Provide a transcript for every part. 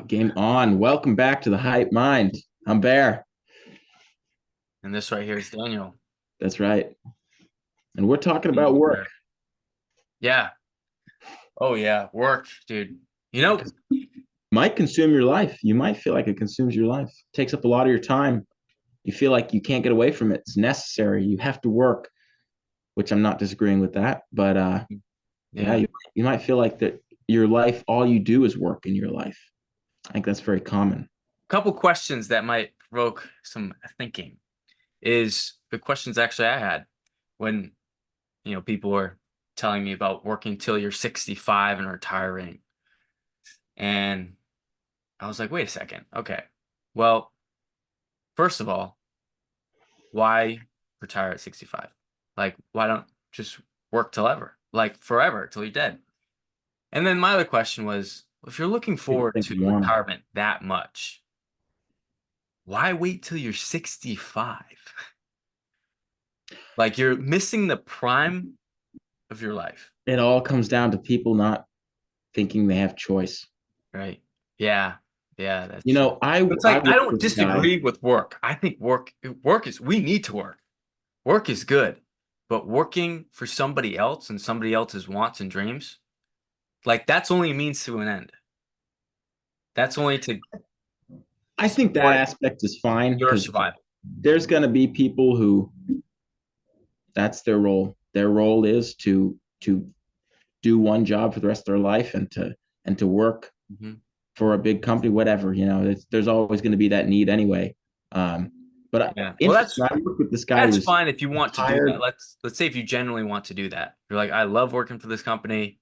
Game on. Welcome back to the Hype Mind. I'm Bear. And this right here is Daniel. That's right. And we're talking about work. Yeah. Oh yeah, work, dude. You know, Might consume your life. You might feel like it consumes your life. Takes up a lot of your time. You feel like you can't get away from it. It's necessary. You have to work, which I'm not disagreeing with that. But yeah, yeah. you might feel like that your life, all you do is work in your life. I think that's very common. Couple questions that might provoke some thinking is the questions actually I had when, people were telling me about working till you're 65 and retiring. And I was like, wait a second. Okay. Well, first of all, why retire at 65? Like, why don't just work till ever? Like forever till you're dead. And then my other question was, if you're looking People forward think to you want to. retirement that much, why wait till you're 65? Like you're missing the prime of your life, It all comes down to people not thinking they have choice. right? Yeah. Yeah, that's You true. know, I It's I like I work don't with a guy. disagree with work. I think work is we need to work. Work is good. But working for somebody else and somebody else's wants and dreams, like that's only a means to an end. That's only to I think that support aspect is fine your because survival. there's going to be people who that's their role. Their role is to do one job for the rest of their life and to work Mhm. for a big company, whatever. There's always going to be that need anyway. Um, but Yeah. Well, interesting. I worked with this guy who that's was fine if you want to do that. retired. Let's say if you genuinely want to do that. You're like, I love working for this company,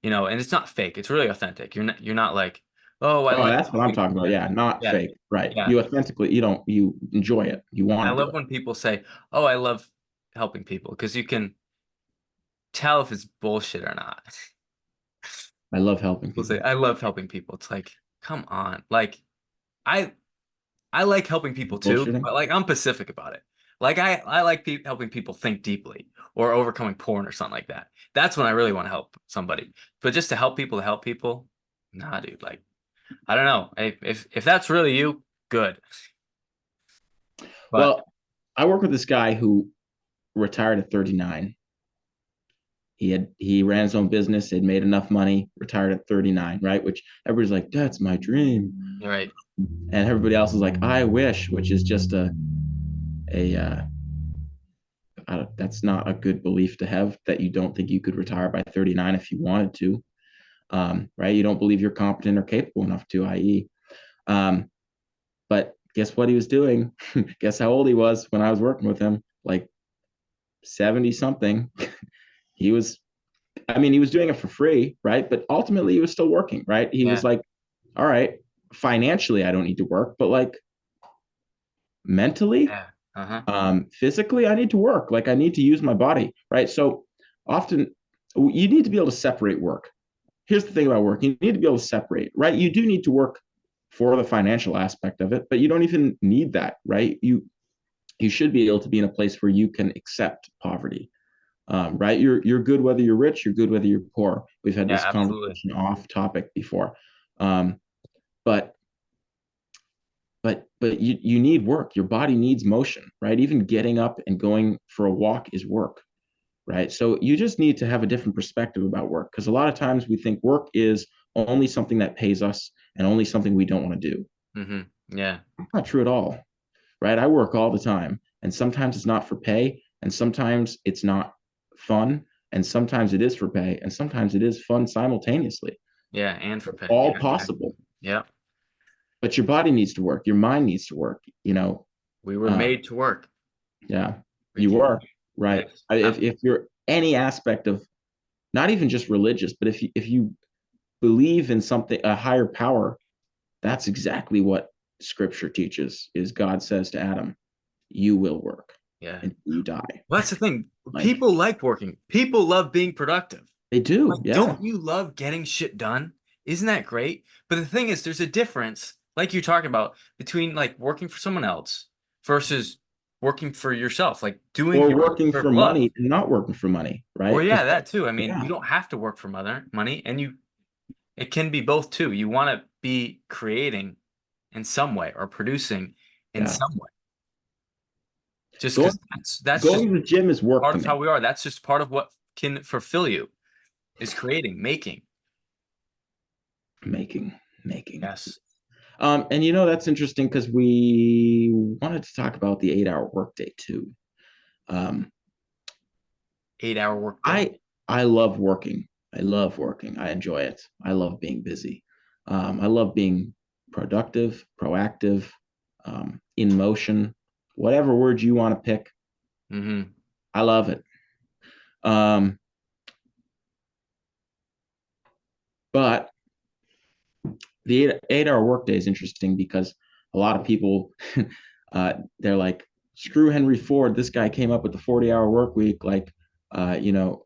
and it's not fake. It's really authentic. You're not like, oh, I Oh, like that's what I'm helping talking about. people. Yeah, not Yeah. fake. Right. Yeah. You authentically, you enjoy it. You I want to do love it. when people say, "Oh, I love helping people," because you can tell if it's bullshit or not. I love helping People say, people. "I love helping people." It's like, come on. Like, I I like helping people too, Bullshitting. but like I'm Pacific about it. Like I like helping people think deeply or overcoming porn or something like that. That's when I really want to help somebody. But just to help people, nah, dude. Like I don't know. If that's really you, good. But Well, I work with this guy who retired at 39. He ran his own business, had made enough money, retired at 39, right? Which everybody's like, that's my dream. you're right. And everybody else is like, I wish, which is just a that's not a good belief to have, that you don't think you could retire by 39 if you wanted to. Right? You don't believe you're competent or capable enough to, i.e. Um, but guess what he was doing? Guess how old he was when I was working with him? Like 70 something. He was he was doing it for free, right? But ultimately, he was still working, right? He was Yeah. like, all right, financially, I don't need to work, but like mentally, Yeah. Uh-huh. physically, I need to work. Like I need to use my body, right? So often you need to be able to separate work. Here's the thing about work: you need to be able to separate, right? You do need to work for the financial aspect of it, but you don't even need that, right? You should be able to be in a place where you can accept poverty, right? You're good whether you're rich, you're good whether you're poor. We've had Yeah, this absolutely. conversation off topic before, um, but but you need work. Your body needs motion, right? Even getting up and going for a walk is work, right? So you just need to have a different perspective about work, because a lot of times we think work is only something that pays us and only something we don't want to do. Yeah. It's not true at all, right? I work all the time, and sometimes it's not for pay, and sometimes it's not fun, and sometimes it is for pay, and sometimes it is fun simultaneously. Yeah, and for pay. All Yeah, exactly. possible. Yeah. But your body needs to work, your mind needs to work, We were uh, made to work. yeah, We you can. are right. Yes. If you're any aspect of, not even just religious, but if you believe in something, a higher power, that's exactly what scripture teaches. Is God says to Adam, you will work Yeah. until you die. Well, that's the thing. Like, People like working. People love being productive. they do, Like, yeah. don't you love getting shit done? Isn't that great? But the thing is, there's a difference, like you're talking about, between like working for someone else versus working for yourself, like doing Or your working labor of for love. money and not working for money, Or right? yeah, Because that too. I mean, yeah, you don't have to work for money, and it can be both too. You want to be creating in some way or producing in Yeah. some way. Just Going because that's just going to the gym is work part to of how me. we are. That's just part of what can fulfill you is creating, making. Making. Yes. And that's interesting because we wanted to talk about the 8-hour workday too. Um, 8 hour workday. I love working. I love working. I enjoy it. I love being busy. I love being productive, proactive, in motion, whatever word you want to pick. Mm-hmm. I love it. Um, but the 8-hour workday is interesting because a lot of people, they're like, screw Henry Ford. This guy came up with the 40-hour work week. Like, uh, you know,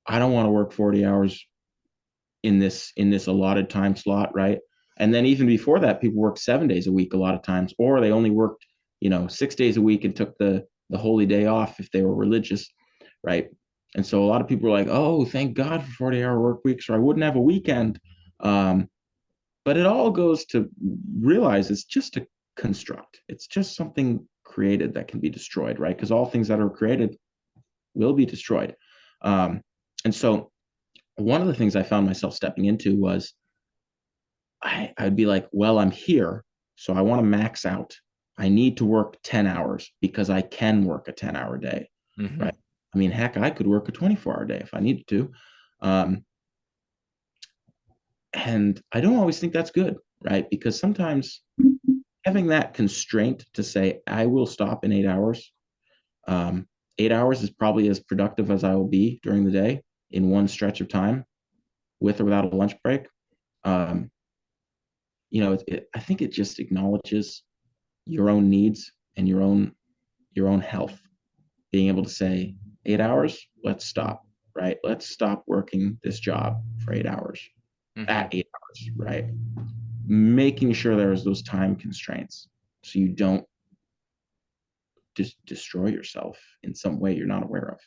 I don't want to work 40 hours in this allotted time slot, right? And then even before that, people work 7 days a week a lot of times, or they only worked 6 days a week and took the holy day off if they were religious, right? And so a lot of people are like, oh, thank God for 40-hour work weeks, or I wouldn't have a weekend. um, but it all goes to realize it's just a construct. It's just something created that can be destroyed, right? Because all things that are created will be destroyed. And so one of the things I found myself stepping into was I'd be like, well, I'm here, so I want to max out. I need to work 10 hours because I can work a 10-hour day, Mm-hmm. right? I mean, heck, I could work a 24-hour day if I needed to. Um, and I don't always think that's good, right? Because sometimes having that constraint to say, I will stop in 8 hours, 8 hours is probably as productive as I will be during the day in one stretch of time with or without a lunch break. Um, I think it just acknowledges your own needs and your own health. Being able to say 8 hours, let's stop, right? Let's stop working this job for 8 hours Mm-hmm. at 8 hours, right? Making sure there's those time constraints so you don't just destroy yourself in some way you're not aware of.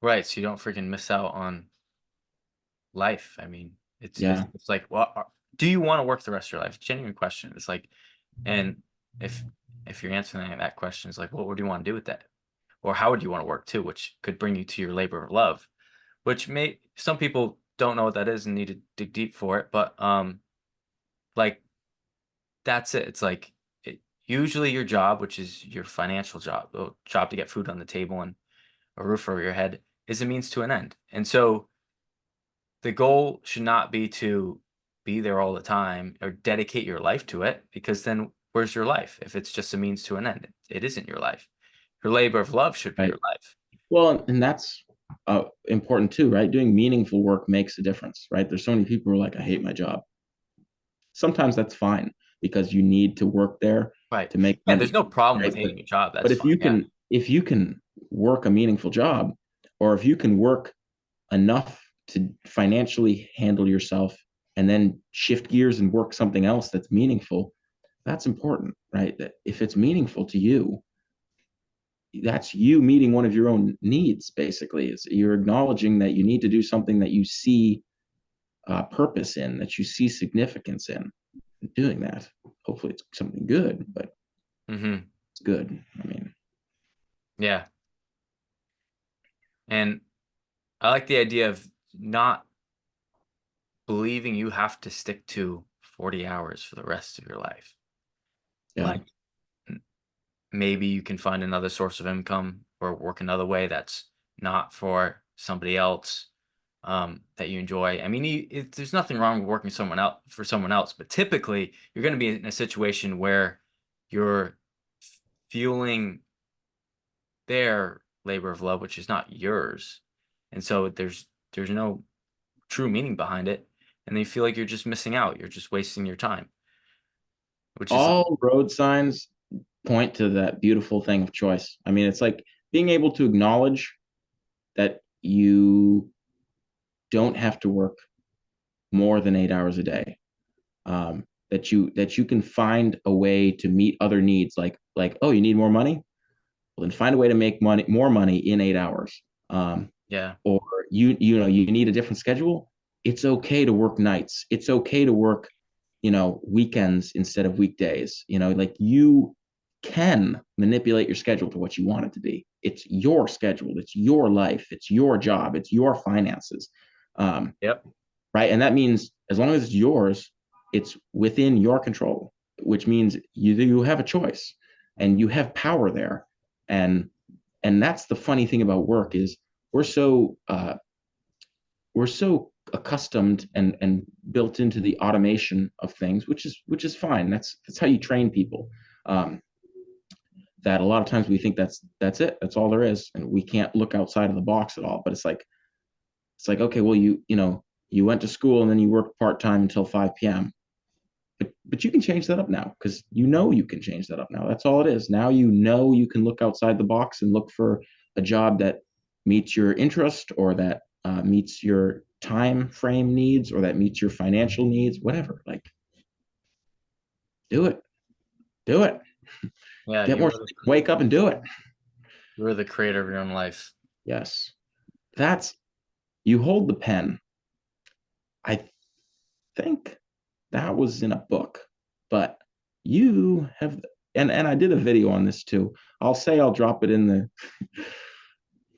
Right. So you don't freaking miss out on life. I mean, Yeah. it's like, well, do you want to work the rest of your life? Genuine question. It's like, and if if you're answering that question, it's like, well, what do you want to do with that? Or how would you want to work too, which could bring you to your labor of love, which may some people don't know what that is and need to dig deep for it, but like that's it. It's like usually your job, which is your financial job, the job to get food on the table and a roof over your head, is a means to an end. And so the goal should not be to be there all the time or dedicate your life to it, because then where's your life if it's just a means to an end? It isn't your life. Your labor of love should be Right. your life. Well, and that's important too, right? Doing meaningful work makes a difference, right? There's so many people who are like, I hate my job. Sometimes that's fine because you need to work there Right. to make Yeah, there's money, no problem with right? hating your job. But That's fine. Yeah. if you can work a meaningful job, or if you can work enough to financially handle yourself and then shift gears and work something else that's meaningful, that's important, right? That if it's meaningful to you, that's you meeting one of your own needs. Basically, is you're acknowledging that you need to do something that you see purpose in, that you see significance in doing that. Hopefully it's something good, but Mm-hmm. it's good. I mean, Yeah. And I like the idea of not believing you have to stick to 40 hours for the rest of your life. yeah. Like maybe you can find another source of income or work another way that's not for somebody else, that you enjoy. I mean, there's nothing wrong with working someone else for someone else, but typically you're going to be in a situation where you're fueling their labor of love, which is not yours, and so there's no true meaning behind it, and they feel like you're just missing out. You're just wasting your time, which is All road signs point to that beautiful thing of choice. I mean, it's like being able to acknowledge that you don't have to work more than 8 hours a day. That you can find a way to meet other needs, like, oh, you need more money, well then find a way to make more money in 8 hours. yeah. Or you need a different schedule, it's okay to work nights. It's okay to work, weekends instead of weekdays. Like you can manipulate your schedule to what you want it to be. It's your schedule. It's your life. It's your job. It's your finances. Yep. Right. And that means as long as it's yours, it's within your control, which means you have a choice and you have power there. And that's the funny thing about work is we're so we're so accustomed and built into the automation of things, which is fine. That's how you train people. Um, that a lot of times we think that's it. That's all there is, and we can't look outside of the box at all. But it's like okay, well you went to school and then you worked part time until 5 p.m. But you can change that up now because you can change that up now. That's all it is. Now you can look outside the box and look for a job that meets your interest or that meets your time frame needs or that meets your financial needs, whatever. Like, do it, do it. Yeah, Get more. Wake up and do it. you're the creator of your own life. Yes, that's you hold the pen. I think that was in a book, but you have, and I did a video on this too. I'll drop it in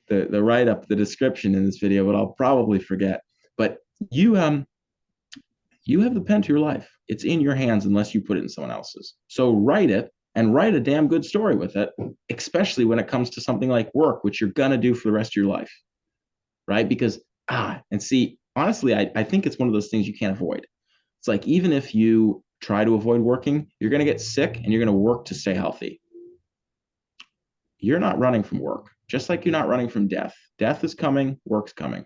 the write up, the description in this video, but I'll probably forget. But you have the pen to your life. It's in your hands unless you put it in someone else's. So write it and write a damn good story with it, especially when it comes to something like work, which you're gonna do for the rest of your life, right? Because and see, honestly, I think it's one of those things you can't avoid. It's like even if you try to avoid working, you're gonna get sick and you're gonna work to stay healthy. You're not running from work, just like you're not running from death. Death is coming, work's coming,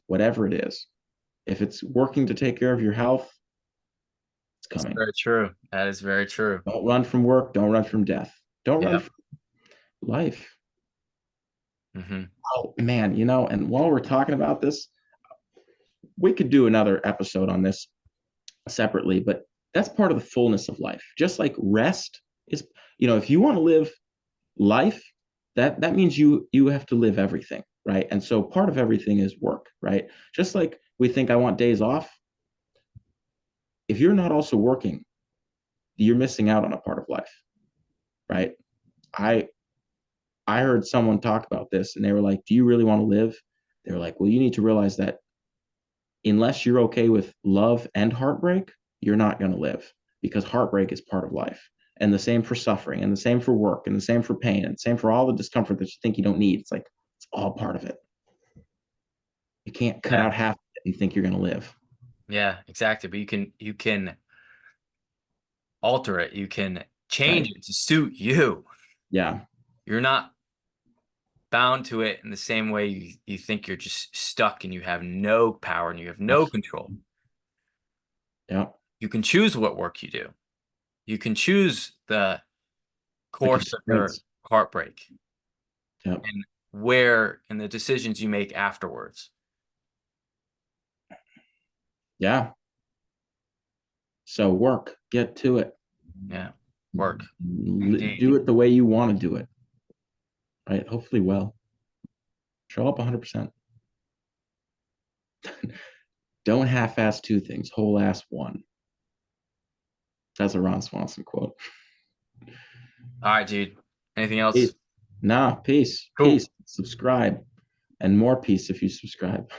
whatever it is. If it's working to take care of your health, it's It's coming. very true. That is very true. Don't run from work. Don't run from death. Don't run Yep. from life. Hmm. Oh, man, and while we're talking about this, we could do another episode on this separately, but that's part of the fullness of life. Just like rest is, if you want to live life, that means you have to live everything, right? And so part of everything is work, right? Just like we think I want days off, if you're not also working, you're missing out on a part of life, right? I I heard someone talk about this and they were like, "Do you really want to live?" They were like, "Well, you need to realize that unless you're okay with love and heartbreak, you're not going to live because heartbreak is part of life." And the same for suffering, and the same for work, and the same for pain, and the same for all the discomfort that you think you don't need. It's like it's all part of it. You can't cut Yeah. out half of it and think you're going to live. Yeah, exactly. But you can alter it. You can change Right. it to suit you. Yeah. You're not bound to it in the same way you think you're just stuck and you have no power and you have no control. Yeah. You can choose what work you do. You can choose the The course of your constraints. heartbreak Yeah. and where and the decisions you make afterwards. Yeah. So work, get to it. Yeah. Work. Indeed. Do it the way you want to do it. Right. Hopefully well. Show up 100%. Don't half-ass two things, whole ass one. That's a Ron Swanson quote. All right, dude. Anything else? Peace. Nah, peace. Cool. Peace. Subscribe. And more peace if you subscribe.